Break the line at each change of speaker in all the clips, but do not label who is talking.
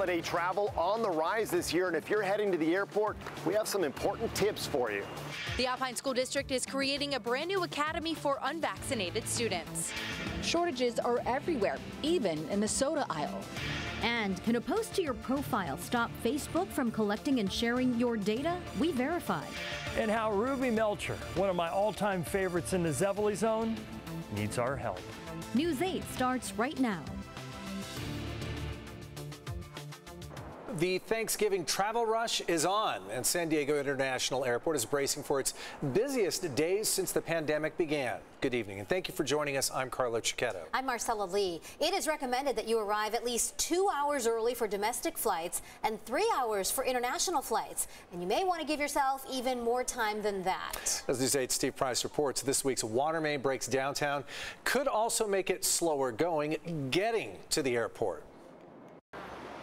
holiday travel on the rise this year, and if you're heading to the airport, we have some important tips for you.
The Alpine School District is creating a brand new academy for unvaccinated students.
Shortages are everywhere, even in the soda aisle.
And can a post to your profile stop Facebook from collecting and sharing your data? We verified.
And how Ruby Melcher, one of my all-time favorites in the Zevely zone, needs our help.
News 8 starts right now.
The Thanksgiving travel rush is on, and San Diego International Airport is bracing for its busiest days since the pandemic began. Good evening, and thank you for joining us. I'm Carlo Cicchetto.
I'm Marcella Lee. It is recommended that you arrive at least 2 hours early for domestic flights and 3 hours for international flights. And you may want to give yourself even more time than that.
As News 8's Steve Price reports, this week's water main breaks downtown could also make it slower going getting to the airport.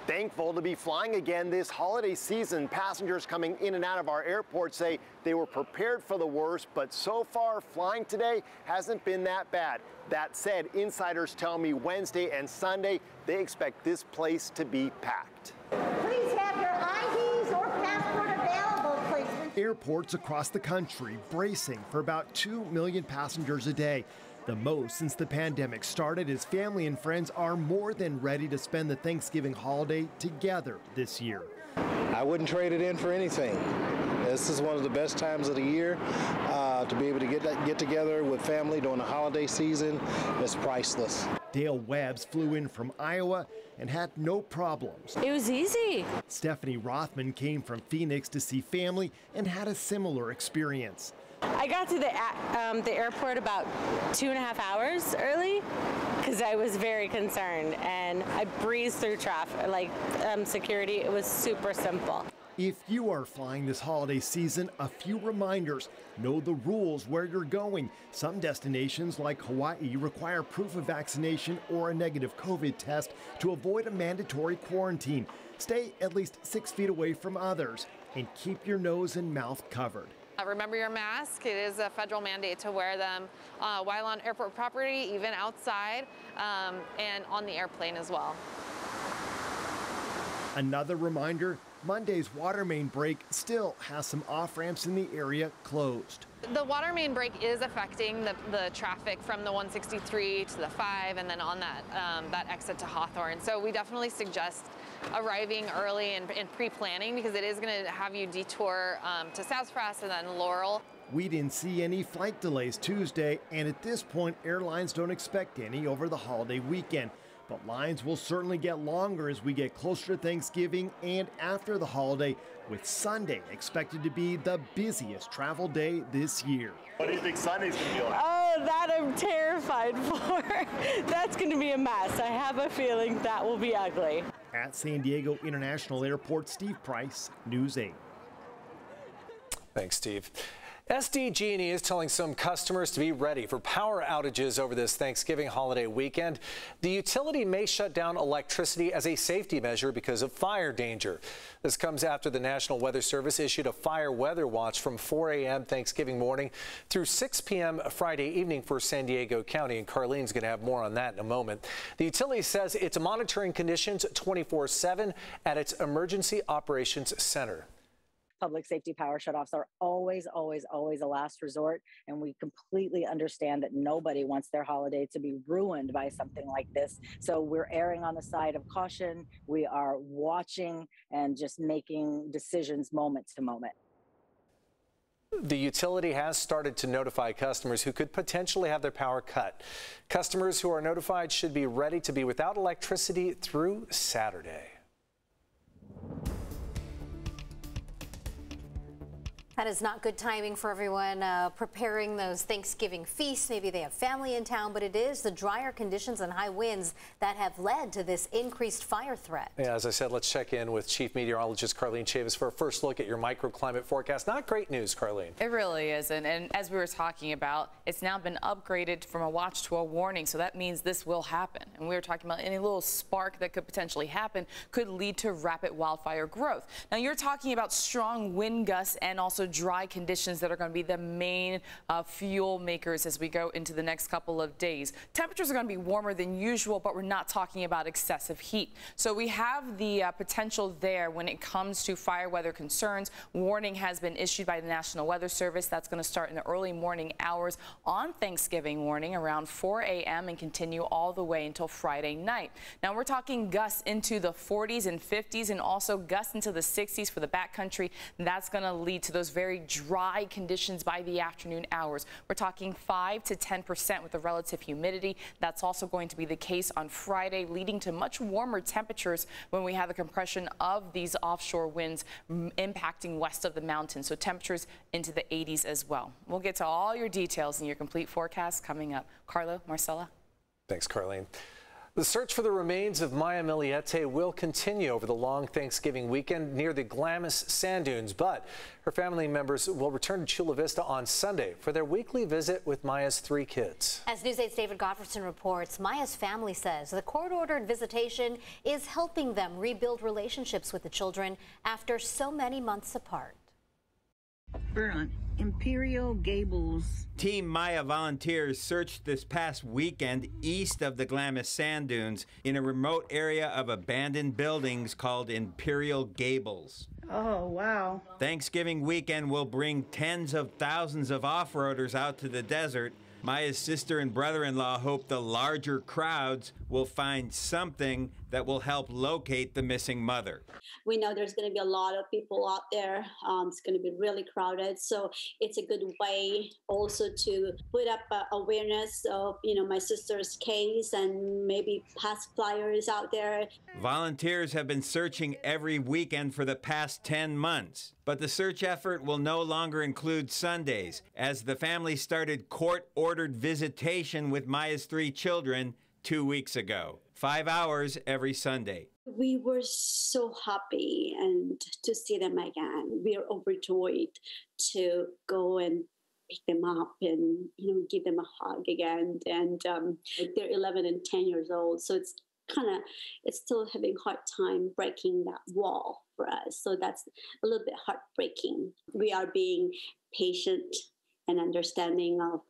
Thankful to be flying again this holiday season. Passengers coming in and out of our airport say they were prepared for the worst, but so far flying today hasn't been that bad. That said, insiders tell me Wednesday and Sunday they expect this place to be packed.
Please have your IDs or passport available, please.
Airports across the country bracing for about 2 million passengers a day. The most since the pandemic started, as family and friends are more than ready to spend the Thanksgiving holiday together this year.
I wouldn't trade it in for anything. This is one of the best times of the year to be able to get together with family during the holiday season. It's priceless.
Dale Webbs flew in from Iowa and had no problems.
It was easy.
Stephanie Rothman came from Phoenix to see family and had a similar experience.
I got to the airport about 2.5 hours early because I was very concerned, and I breezed through traffic, security. It was super simple.
If you are flying this holiday season, a few reminders. Know the rules where you're going. Some destinations like Hawaii require proof of vaccination or a negative COVID test to avoid a mandatory quarantine. Stay at least 6 feet away from others and keep your nose and mouth covered.
Remember your mask. It is a federal mandate to wear them while on airport property, even outside, and on the airplane as well.
Another reminder, Monday's water main break still has some off-ramps in the area closed.
The water main break is affecting the traffic from the 163 to the 5 and then on that exit to Hawthorne. So we definitely suggest arriving early and pre-planning, because it is going to have you detour to Sassafras and then Laurel.
We didn't see any flight delays Tuesday, and at this point, airlines don't expect any over the holiday weekend. But lines will certainly get longer as we get closer to Thanksgiving and after the holiday, with Sunday expected to be the busiest travel day this year.
What do you think Sunday's going to be like?
Oh, that I'm terrified for. That's going to be a mess. I have a feeling that will be ugly.
At San Diego International Airport, Steve Price, News 8.
Thanks, Steve. SDG&E is telling some customers to be ready for power outages over this Thanksgiving holiday weekend. The utility may shut down electricity as a safety measure because of fire danger. This comes after the National Weather Service issued a fire weather watch from 4 a.m. Thanksgiving morning through 6 p.m. Friday evening for San Diego County, and Carlene's going to have more on that in a moment. The utility says it's monitoring conditions 24/7 at its Emergency Operations Center.
Public safety power shutoffs are always, always, always a last resort. And we completely understand that nobody wants their holiday to be ruined by something like this. So we're erring on the side of caution. We are watching and just making decisions moment to moment.
The utility has started to notify customers who could potentially have their power cut. Customers who are notified should be ready to be without electricity through Saturday.
That is not good timing for everyone preparing those Thanksgiving feasts. Maybe they have family in town, but it is the drier conditions and high winds that have led to this increased fire threat.
Yeah, as I said, let's check in with Chief Meteorologist Carlene Chavis for a first look at your microclimate forecast. Not great news, Carlene.
It really isn't. And as we were talking about, it's now been upgraded from a watch to a warning. So that means this will happen. And we were talking about any little spark that could potentially happen could lead to rapid wildfire growth. Now you're talking about strong wind gusts and also also dry conditions that are going to be the main fuel makers as we go into the next couple of days. Temperatures are going to be warmer than usual, but we're not talking about excessive heat. So we have the potential there when it comes to fire weather concerns. Warning has been issued by the National Weather Service. That's going to start in the early morning hours on Thanksgiving morning around 4 a.m. and continue all the way until Friday night. Now we're talking gusts into the 40s and 50s and also gusts into the 60s for the backcountry. That's going to lead to those very dry conditions by the afternoon hours. We're talking 5 to 10% with the relative humidity. That's also going to be the case on Friday, leading to much warmer temperatures when we have the compression of these offshore winds impacting west of the mountains. So temperatures into the 80s as well. We'll get to all your details in your complete forecast coming up. Carlo, Marcella.
Thanks, Carlene. The search for the remains of Maya Millete will continue over the long Thanksgiving weekend near the Glamis sand dunes, but her family members will return to Chula Vista on Sunday for their weekly visit with Maya's 3 kids.
As News 8's David Gottfredson reports, Maya's family says the court-ordered visitation is helping them rebuild relationships with the children after so many months apart.
We're on Imperial Gables.
Team Maya volunteers searched this past weekend east of the Glamis sand dunes in a remote area of abandoned buildings called Imperial Gables.
Oh, wow.
Thanksgiving weekend will bring tens of thousands of off-roaders out to the desert. Maya's sister and brother-in-law hope the larger crowds will find something that will help locate the missing mother.
We know there's going to be a lot of people out there. It's going to be really crowded. So it's a good way also to put up awareness of, my sister's case and maybe pass flyers out there.
Volunteers have been searching every weekend for the past 10 months. But the search effort will no longer include Sundays, as the family started court-ordered visitation with Maya's 3 children 2 weeks ago. 5 hours every Sunday.
We were so happy and to see them again. We are overjoyed to go and pick them up and give them a hug again. And they're 11 and 10 years old, so it's still having a hard time breaking that wall for us. So that's a little bit heartbreaking. We are being patient and understanding of,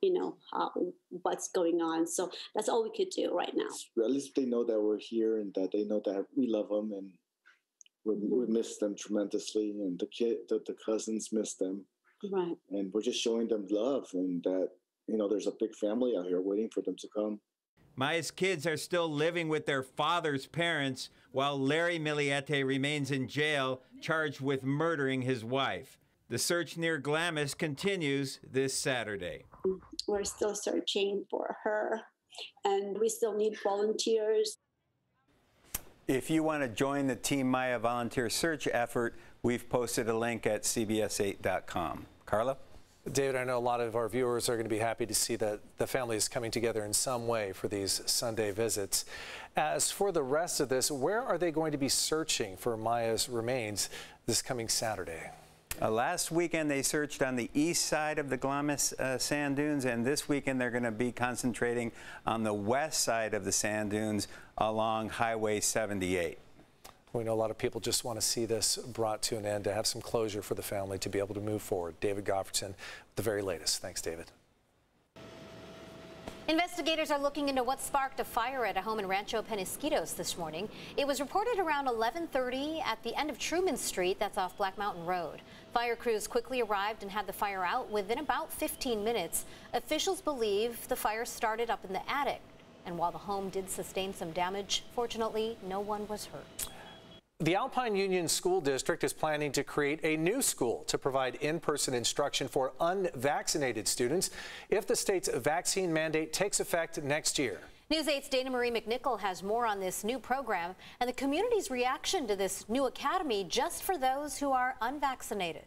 what's going on. So that's all we could do right now.
At least they know that we're here and that they know that we love them and we miss them tremendously. And the cousins miss them.
Right.
And we're just showing them love and that, there's a big family out here waiting for them to come.
Maya's kids are still living with their father's parents while Larry Millete remains in jail, charged with murdering his wife. The search near Glamis continues this Saturday.
We're still searching for her, and we still need volunteers.
If you want to join the Team Maya volunteer search effort, we've posted a link at CBS8.com. Carla?
David, I know a lot of our viewers are going to be happy to see that the family is coming together in some way for these Sunday visits. As for the rest of this, where are they going to be searching for Maya's remains this coming Saturday?
Last weekend they searched on the east side of the Glamis sand dunes, and this weekend they're going to be concentrating on the west side of the sand dunes along Highway 78.
We know a lot of people just want to see this brought to an end, to have some closure for the family to be able to move forward. David Gottfredson, the very latest. Thanks, David.
Investigators are looking into what sparked a fire at a home in Rancho Penasquitos this morning. It was reported around 11:30 at the end of Truman Street, that's off Black Mountain Road. Fire crews quickly arrived and had the fire out within about 15 minutes. Officials believe the fire started up in the attic. And while the home did sustain some damage, fortunately, no one was hurt.
The Alpine Union School District is planning to create a new school to provide in-person instruction for unvaccinated students if the state's vaccine mandate takes effect next year.
News 8's Dana Marie McNichol has more on this new program and the community's reaction to this new academy just for those who are unvaccinated.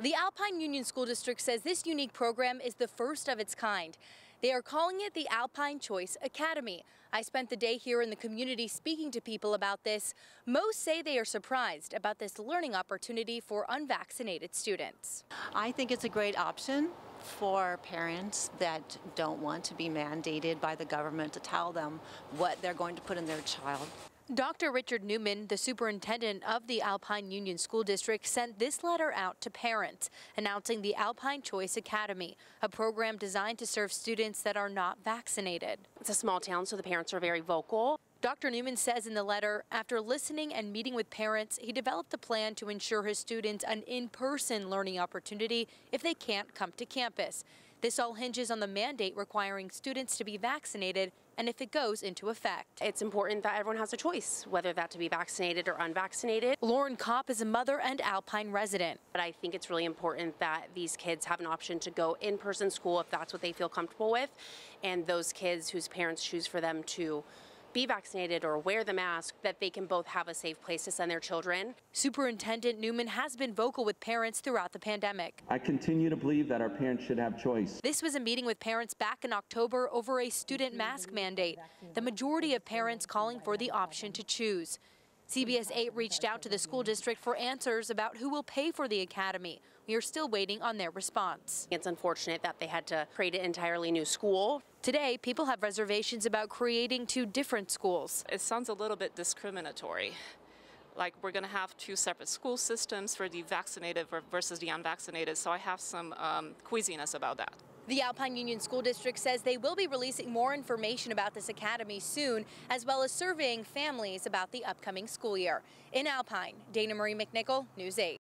The Alpine Union School District says this unique program is the first of its kind. They are calling it the Alpine Choice Academy. I spent the day here in the community speaking to people about this. Most say they are surprised about this learning opportunity for unvaccinated students.
I think it's a great option for parents that don't want to be mandated by the government to tell them what they're going to put in their child.
Dr. Richard Newman, the superintendent of the Alpine Union School District, sent this letter out to parents announcing the Alpine Choice Academy, a program designed to serve students that are not vaccinated.
It's a small town, so the parents are very vocal.
Dr. Newman says in the letter, after listening and meeting with parents, he developed a plan to ensure his students an in-person learning opportunity if they can't come to campus. This all hinges on the mandate requiring students to be vaccinated and if it goes into effect.
It's important that everyone has a choice, whether that to be vaccinated or unvaccinated.
Lauren Kopp is a mother and Alpine resident.
But I think it's really important that these kids have an option to go in-person school if that's what they feel comfortable with, and those kids whose parents choose for them to be vaccinated or wear the mask, that they can both have a safe place to send their children.
Superintendent Newman has been vocal with parents throughout the pandemic.
I continue to believe that our parents should have choice.
This was a meeting with parents back in October over a student mask mandate, the majority of parents calling for the option to choose. CBS 8 reached out to the school district for answers about who will pay for the academy. We are still waiting on their response.
It's unfortunate that they had to create an entirely new school.
Today, people have reservations about creating two different schools.
It sounds a little bit discriminatory. Like we're going to have two separate school systems for the vaccinated versus the unvaccinated, so I have some queasiness about that.
The Alpine Union School District says they will be releasing more information about this academy soon, as well as surveying families about the upcoming school year. In Alpine, Dana Marie McNichol, News 8.